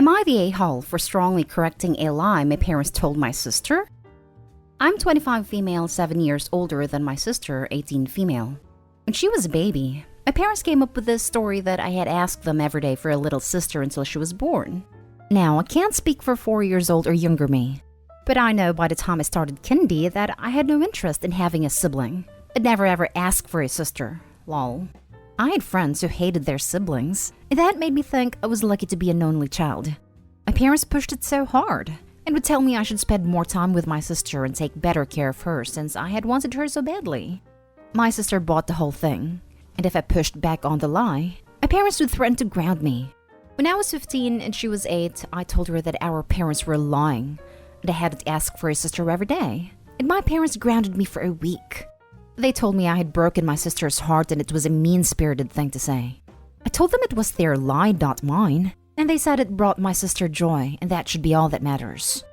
Am I the a-hole for strongly correcting a lie my parents told my sister? I'm 25 female, 7 years older than my sister, 18 female. When she was a baby, my parents came up with this story that I had asked them every day for a little sister until she was born. Now, I can't speak for 4 years old or younger me, but I know by the time I started kindy that I had no interest in having a sibling. I'd never ever asked for a sister. Lol. I had friends who hated their siblings, and that made me think I was lucky to be an only child. My parents pushed it so hard, and would tell me I should spend more time with my sister and take better care of her since I had wanted her so badly. My sister bought the whole thing, and if I pushed back on the lie, my parents would threaten to ground me. When I was 15 and she was 8, I told her that our parents were lying, and I had to ask for a sister every day, and my parents grounded me for a week. They told me I had broken my sister's heart and it was a mean-spirited thing to say. I told them it was their lie, not mine, and they said it brought my sister joy and that should be all that matters.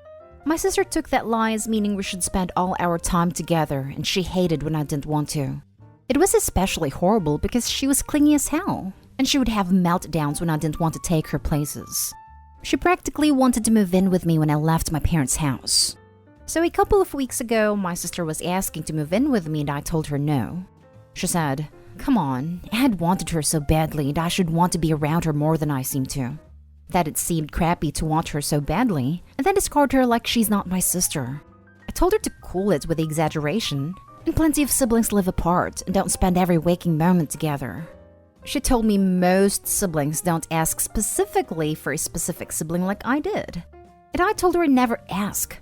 My sister took that lie as meaning we should spend all our time together, and she hated when I didn't want to. It was especially horrible because she was clingy as hell, and she would have meltdowns when I didn't want to take her places. She practically wanted to move in with me when I left my parents' house. So a couple of weeks ago, my sister was asking to move in with me and I told her no. She said, "Come on, I had wanted her so badly and I should want to be around her more than I seem to. That it seemed crappy to want her so badly, and then discard her like she's not my sister." I told her to cool it with the exaggeration, and plenty of siblings live apart and don't spend every waking moment together. She told me most siblings don't ask specifically for a specific sibling like I did. And I told her I'd never ask.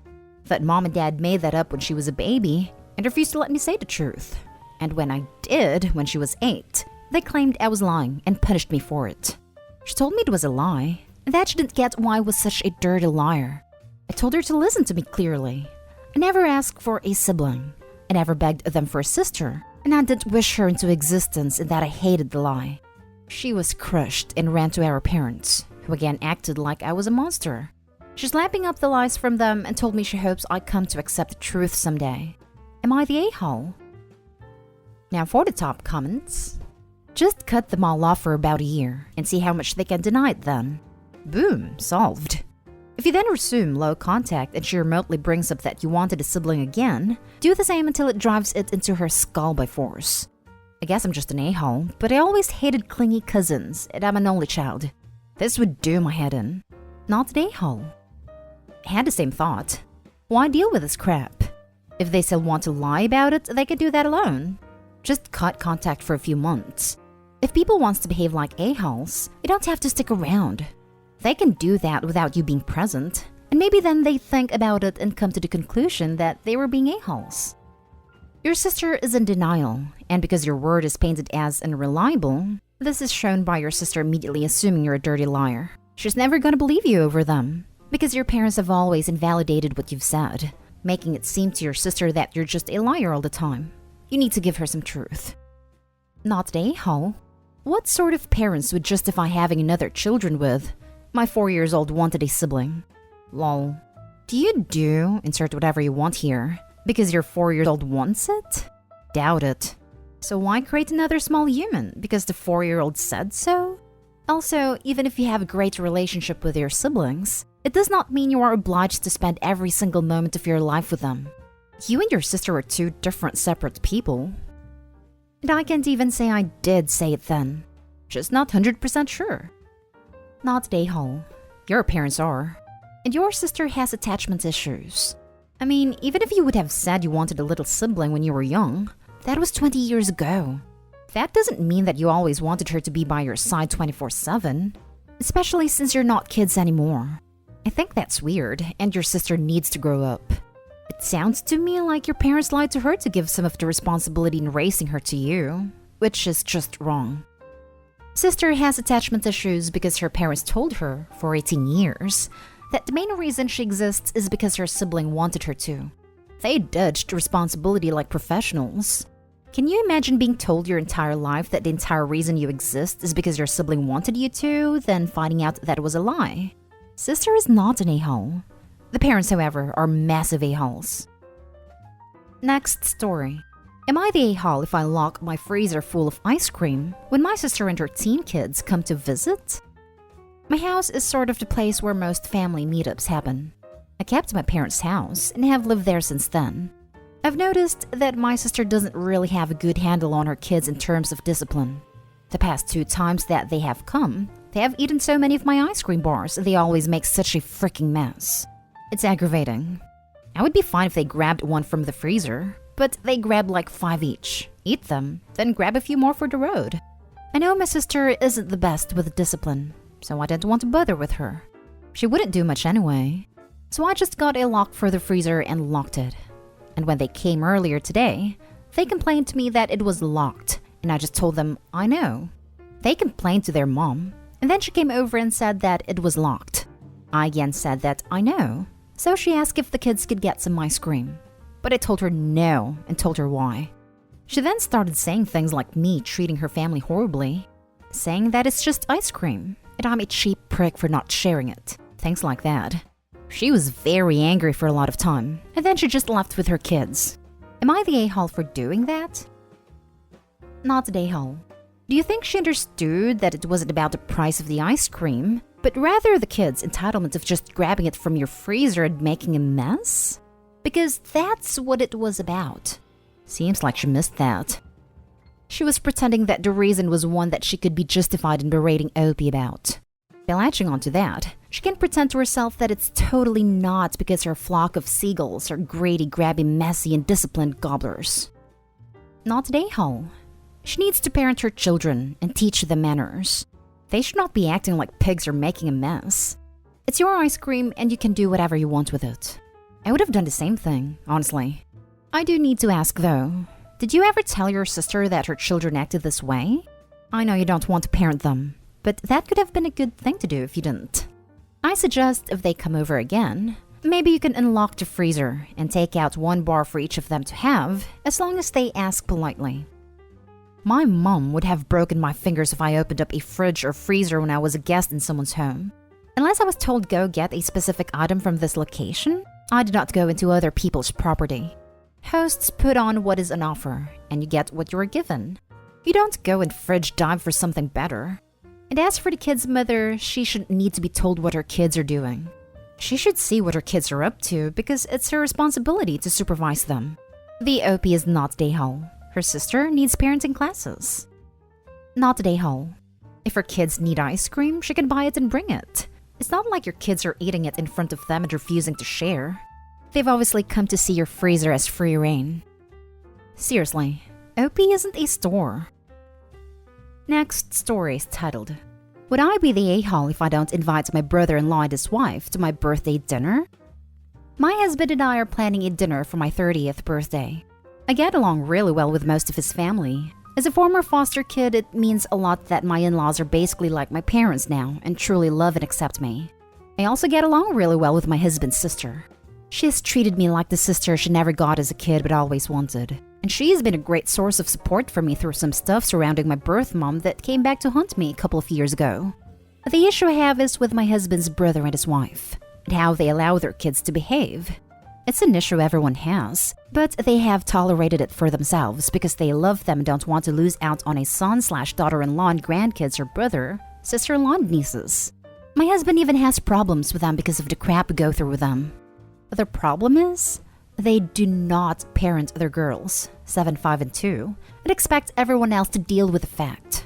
That mom and dad made that up when she was a baby and refused to let me say the truth. And when I did, when she was 8, they claimed I was lying and punished me for it. She told me it was a lie, and that she didn't get why I was such a dirty liar. I told her to listen to me clearly. I never asked for a sibling. I never begged them for a sister, and I didn't wish her into existence and that I hated the lie. She was crushed and ran to our parents, who again acted like I was a monster. She's lapping up the lies from them and told me she hopes I come to accept the truth someday. Am I the a-hole? Now for the top comments. Just cut them all off for about a year and see how much they can deny it then. Boom, solved. If you then resume low contact and she remotely brings up that you wanted a sibling again, do the same until it drives it into her skull by force. I guess I'm just an a-hole, but I always hated clingy cousins and I'm an only child. This would do my head in. Not an a-hole. I had the same thought. Why deal with this crap? If they still want to lie about it, they could do that alone. Just cut contact for a few months. If people want to behave like a-holes, you don't have to stick around. They can do that without you being present, and maybe then they think about it and come to the conclusion that they were being a-holes. Your sister is in denial, and because your word is painted as unreliable, this is shown by your sister immediately assuming you're a dirty liar. She's never gonna believe you over them, because your parents have always invalidated what you've said, making it seem to your sister that you're just a liar all the time. You need to give her some truth. Not an a-hole. What sort of parents would justify having another children with? My 4 years old wanted a sibling. Lol. Do you insert whatever you want here, because your 4 years old wants it? Doubt it. So why create another small human? Because the 4-year-old said so? Also, even if you have a great relationship with your siblings, it does not mean you are obliged to spend every single moment of your life with them. You and your sister are two different separate people. And I can't even say I did say it then. Just not 100% sure. Not an a-hole. Your parents are. And your sister has attachment issues. I mean, even if you would have said you wanted a little sibling when you were young, that was 20 years ago. That doesn't mean that you always wanted her to be by your side 24/7. Especially since you're not kids anymore. I think that's weird, and your sister needs to grow up. It sounds to me like your parents lied to her to give some of the responsibility in raising her to you, which is just wrong. Sister has attachment issues because her parents told her, for 18 years, that the main reason she exists is because her sibling wanted her to. They dodged responsibility like professionals. Can you imagine being told your entire life that the entire reason you exist is because your sibling wanted you to, then finding out that it was a lie? Sister is not an a-hole. The parents, however, are massive a-holes. Next story. Am I the a-hole if I lock my freezer full of ice cream when my sister and her teen kids come to visit? My house is sort of the place where most family meetups happen. I kept my parents' house and have lived there since then. I've noticed that my sister doesn't really have a good handle on her kids in terms of discipline. The past 2 times that they have come, they have eaten so many of my ice cream bars and they always make such a freaking mess. It's aggravating. I would be fine if they grabbed one from the freezer, but they grab like 5 each, eat them, then grab a few more for the road. I know my sister isn't the best with discipline, so I didn't want to bother with her. She wouldn't do much anyway. So I just got a lock for the freezer and locked it. And when they came earlier today, they complained to me that it was locked, and I just told them, I know. They complained to their mom, and then she came over and said that it was locked. I again said that I know, so she asked if the kids could get some ice cream. But I told her no, and told her why. She then started saying things like me treating her family horribly, saying that it's just ice cream, and I'm a cheap prick for not sharing it. Things like that. She was very angry for a lot of time, and then she just left with her kids. Am I the a-hole for doing that? Not the a-hole. Do you think she understood that it wasn't about the price of the ice cream, but rather the kids' entitlement of just grabbing it from your freezer and making a mess? Because that's what it was about. Seems like she missed that. She was pretending that the reason was one that she could be justified in berating Opie about. By latching onto that, she can pretend to herself that it's totally not because her flock of seagulls are greedy, grabby, messy, and disciplined gobblers. Not an a-hole. She needs to parent her children and teach them manners. They should not be acting like pigs or making a mess. It's your ice cream and you can do whatever you want with it. I would have done the same thing, honestly. I do need to ask though, did you ever tell your sister that her children acted this way? I know you don't want to parent them, but that could have been a good thing to do if you didn't. I suggest if they come over again, maybe you can unlock the freezer and take out 1 bar for each of them to have, as long as they ask politely. My mom would have broken my fingers if I opened up a fridge or freezer when I was a guest in someone's home. Unless I was told go get a specific item from this location, I did not go into other people's property. Hosts put on what is on offer, and you get what you are given. You don't go and fridge dive for something better. And as for the kid's mother, she shouldn't need to be told what her kids are doing. She should see what her kids are up to because it's her responsibility to supervise them. The OP is not a-hole. Her sister needs parenting classes. Not a-hole. If her kids need ice cream, she can buy it and bring it. It's not like your kids are eating it in front of them and refusing to share. They've obviously come to see your freezer as free reign. Seriously, OP isn't a store. Next story is titled, Would I be the a-hole if I don't invite my brother-in-law and his wife to my birthday dinner? My husband and I are planning a dinner for my 30th birthday. I get along really well with most of his family. As a former foster kid, it means a lot that my in-laws are basically like my parents now and truly love and accept me. I also get along really well with my husband's sister. She has treated me like the sister she never got as a kid but always wanted. And she has been a great source of support for me through some stuff surrounding my birth mom that came back to haunt me a couple of years ago. The issue I have is with my husband's brother and his wife, and how they allow their kids to behave. It's an issue everyone has, but they have tolerated it for themselves because they love them and don't want to lose out on a son/daughter-in-law and grandkids or brother, sister-in-law and nieces. My husband even has problems with them because of the crap we go through with them. The problem is, they do not parent their girls, 7, 5, and 2, and expect everyone else to deal with the fact.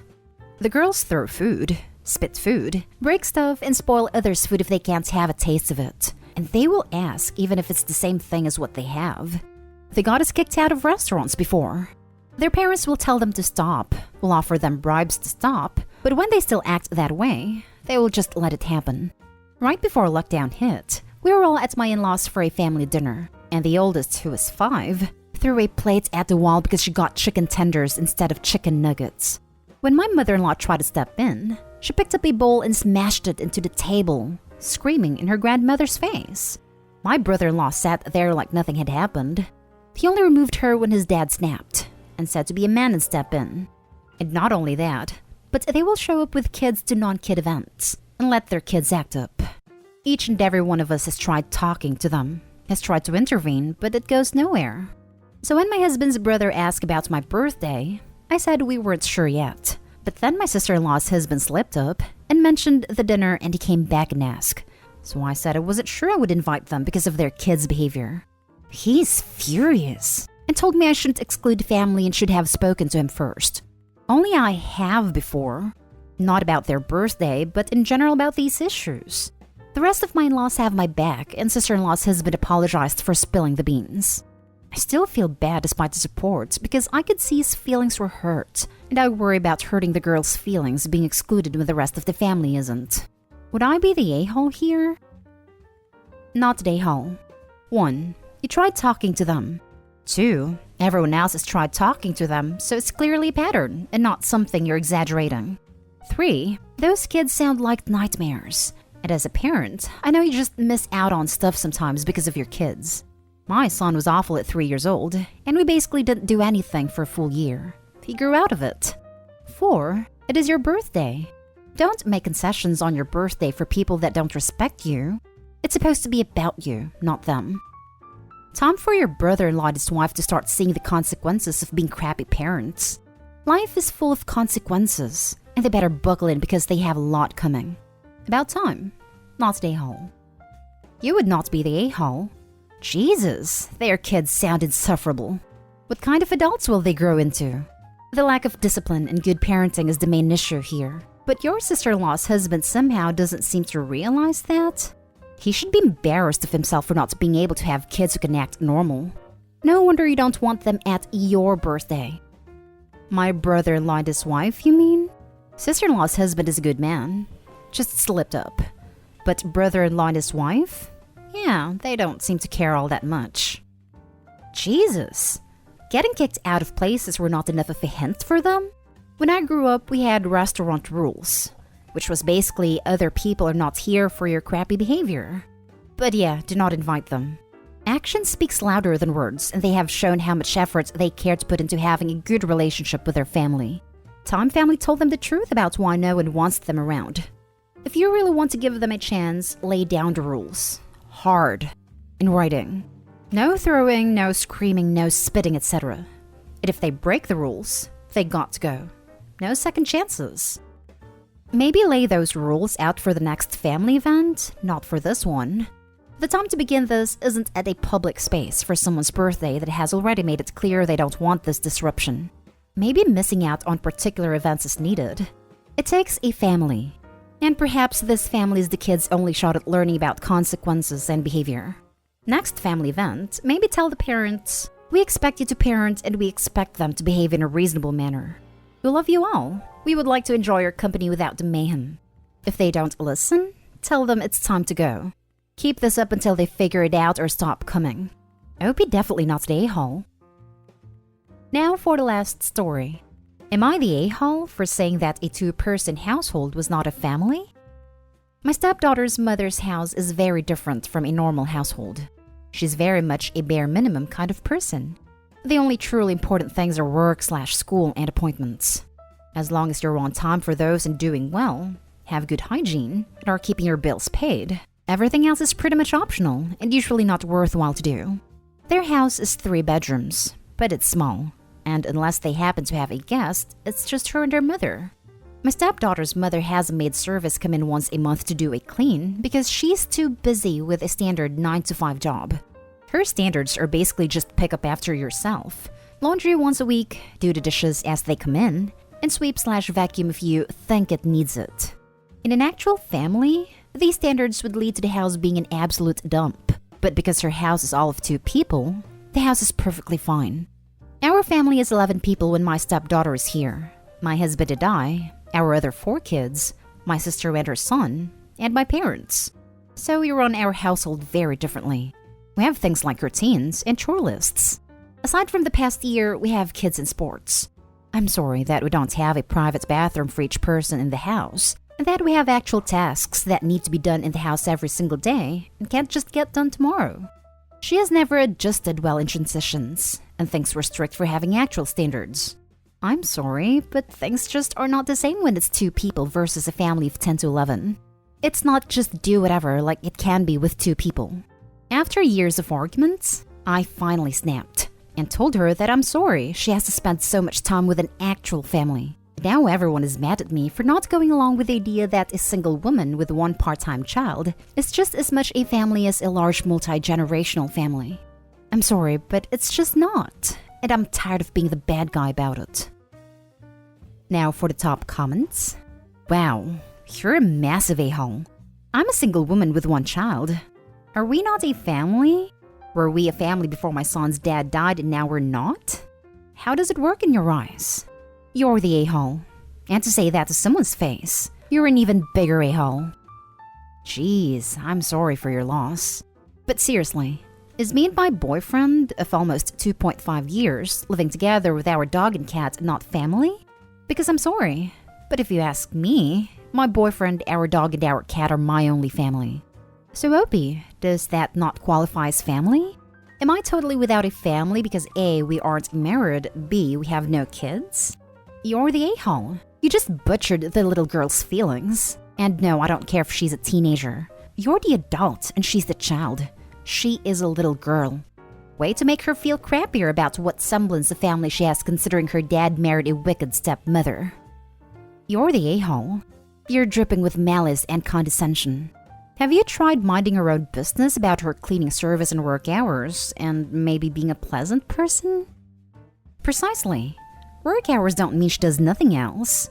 The girls throw food, spit food, break stuff, and spoil others' food if they can't have a taste of it. And they will ask even if it's the same thing as what they have. They got us kicked out of restaurants before. Their parents will tell them to stop, will offer them bribes to stop, but when they still act that way, they will just let it happen. Right before lockdown hit, we were all at my in-laws for a family dinner, and the oldest, who was 5, threw a plate at the wall because she got chicken tenders instead of chicken nuggets. When my mother-in-law tried to step in, she picked up a bowl and smashed it into the table, screaming in her grandmother's face. My brother-in-law sat there like nothing had happened. He only removed her when his dad snapped and said to be a man and step in. And not only that, but they will show up with kids to non-kid events and let their kids act up. Each and every one of us has tried talking to them, has tried to intervene, but it goes nowhere. So when my husband's brother asked about my birthday, I said we weren't sure yet. But then my sister-in-law's husband slipped up and mentioned the dinner, and he came back and asked. So I said I wasn't sure I would invite them because of their kids' behavior. He's furious and told me I shouldn't exclude family and should have spoken to him first. Only I have before. Not about their birthday, but in general about these issues. The rest of my in-laws have my back, and sister-in-law's husband apologized for spilling the beans. I still feel bad despite the support because I could see his feelings were hurt, and I worry about hurting the girl's feelings being excluded when the rest of the family isn't. Would I be the a-hole here? Not the a-hole. 1. You tried talking to them. 2. Everyone else has tried talking to them, so it's clearly a pattern and not something you're exaggerating. 3. Those kids sound like nightmares. And as a parent, I know you just miss out on stuff sometimes because of your kids. My son was awful at 3 years old, and we basically didn't do anything for a full year. He grew out of it. 4. It is your birthday. Don't make concessions on your birthday for people that don't respect you. It's supposed to be about you, not them. Time for your brother-in-law and his wife to start seeing the consequences of being crappy parents. Life is full of consequences, and they better buckle in because they have a lot coming. About time. Not the a-hole. You would not be the a-hole. Jesus, their kids sound insufferable. What kind of adults will they grow into? The lack of discipline and good parenting is the main issue here. But your sister-in-law's husband somehow doesn't seem to realize that. He should be embarrassed of himself for not being able to have kids who can act normal. No wonder you don't want them at your birthday. My brother-in-law and his wife, you mean? Sister-in-law's husband is a good man. Just slipped up. But brother-in-law and his wife? Yeah, they don't seem to care all that much. Jesus! Getting kicked out of places were not enough of a hint for them? When I grew up, we had restaurant rules, which was basically other people are not here for your crappy behavior. But yeah, do not invite them. Action speaks louder than words, and they have shown how much effort they care to put into having a good relationship with their family. Tom family told them the truth about why no one wants them around. If you really want to give them a chance, lay down the rules. Hard. In writing. No throwing, no screaming, no spitting, etc. And if they break the rules, they got to go. No second chances. Maybe lay those rules out for the next family event, not for this one. The time to begin this isn't at a public space for someone's birthday that has already made it clear they don't want this disruption. Maybe missing out on particular events is needed. It takes a family. And perhaps this family is the kids' only shot at learning about consequences and behavior. Next family event, maybe tell the parents, we expect you to parent and we expect them to behave in a reasonable manner. We love you all. We would like to enjoy your company without the mayhem. If they don't listen, tell them it's time to go. Keep this up until they figure it out or stop coming. I hope you're definitely not the a-hole. Now for the last story. Am I the a-hole for saying that a two-person household was not a family? My stepdaughter's mother's house is very different from a normal household. She's very much a bare minimum kind of person. The only truly important things are work/school and appointments. As long as you're on time for those and doing well, have good hygiene, and are keeping your bills paid, everything else is pretty much optional and usually not worthwhile to do. Their house is 3 bedrooms, but it's small. And unless they happen to have a guest, it's just her and her mother. My stepdaughter's mother has a maid service come in once a month to do a clean because she's too busy with a standard 9-to-5 job. Her standards are basically just pick up after yourself, laundry once a week, do the dishes as they come in, and sweep/vacuum if you think it needs it. In an actual family, these standards would lead to the house being an absolute dump. But because her house is all of 2 people, the house is perfectly fine. Our family is 11 people when my stepdaughter is here. My husband and I, our other 4 kids, my sister and her son, and my parents. So we run our household very differently. We have things like routines and chore lists. Aside from the past year, we have kids in sports. I'm sorry that we don't have a private bathroom for each person in the house, and that we have actual tasks that need to be done in the house every single day and can't just get done tomorrow. She has never adjusted well in transitions, and thinks we're strict for having actual standards. I'm sorry, but things just are not the same when it's 2 people versus a family of 10 to 11. It's not just do whatever like it can be with 2 people. After years of arguments, I finally snapped and told her that I'm sorry she has to spend so much time with an actual family. Now everyone is mad at me for not going along with the idea that a single woman with one part-time child is just as much a family as a large multi-generational family. I'm sorry, but it's just not, and I'm tired of being the bad guy about it. Now for the top comments. Wow, you're a massive a-hole. I'm a single woman with one child. Are we not a family? Were we a family before my son's dad died and now we're not? How does it work in your eyes? You're the a-hole. And to say that to someone's face, you're an even bigger a-hole. Jeez, I'm sorry for your loss. But seriously, is me and my boyfriend of almost 2.5 years living together with our dog and cat not family? Because I'm sorry, but if you ask me, my boyfriend, our dog, and our cat are my only family. So Opie, does that not qualify as family? Am I totally without a family because A, we aren't married, B, we have no kids? You're the a-hole. You just butchered the little girl's feelings. And no, I don't care if she's a teenager. You're the adult and she's the child. She is a little girl. Way to make her feel crappier about what semblance of family she has considering her dad married a wicked stepmother. You're the a-hole. You're dripping with malice and condescension. Have you tried minding her own business about her cleaning service and work hours, and maybe being a pleasant person? Precisely. Work hours don't mean she does nothing else.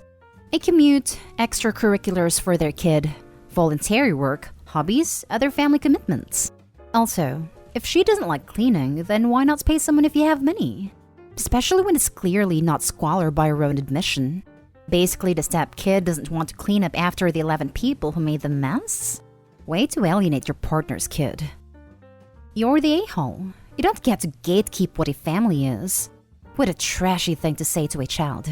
A commute, extracurriculars for their kid, voluntary work, hobbies, other family commitments. Also, if she doesn't like cleaning, then why not pay someone if you have money? Especially when it's clearly not squalor by her own admission. Basically, the step-kid doesn't want to clean up after the 11 people who made the mess? Way to alienate your partner's kid. You're the a-hole. You don't get to gatekeep what a family is. What a trashy thing to say to a child.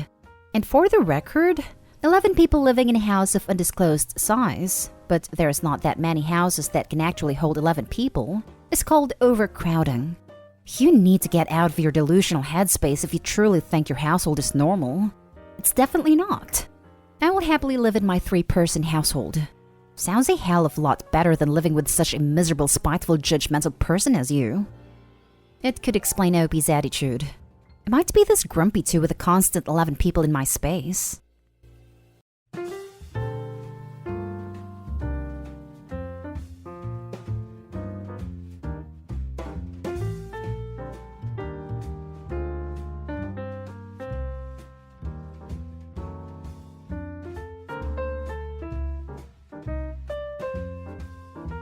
And for the record, 11 people living in a house of undisclosed size, but there's not that many houses that can actually hold 11 people, is called overcrowding. You need to get out of your delusional headspace if you truly think your household is normal. It's definitely not. I will happily live in my 3-person household. Sounds a hell of a lot better than living with such a miserable, spiteful, judgmental person as you. It could explain Opie's attitude. Am I to be this grumpy too with a constant 11 people in my space?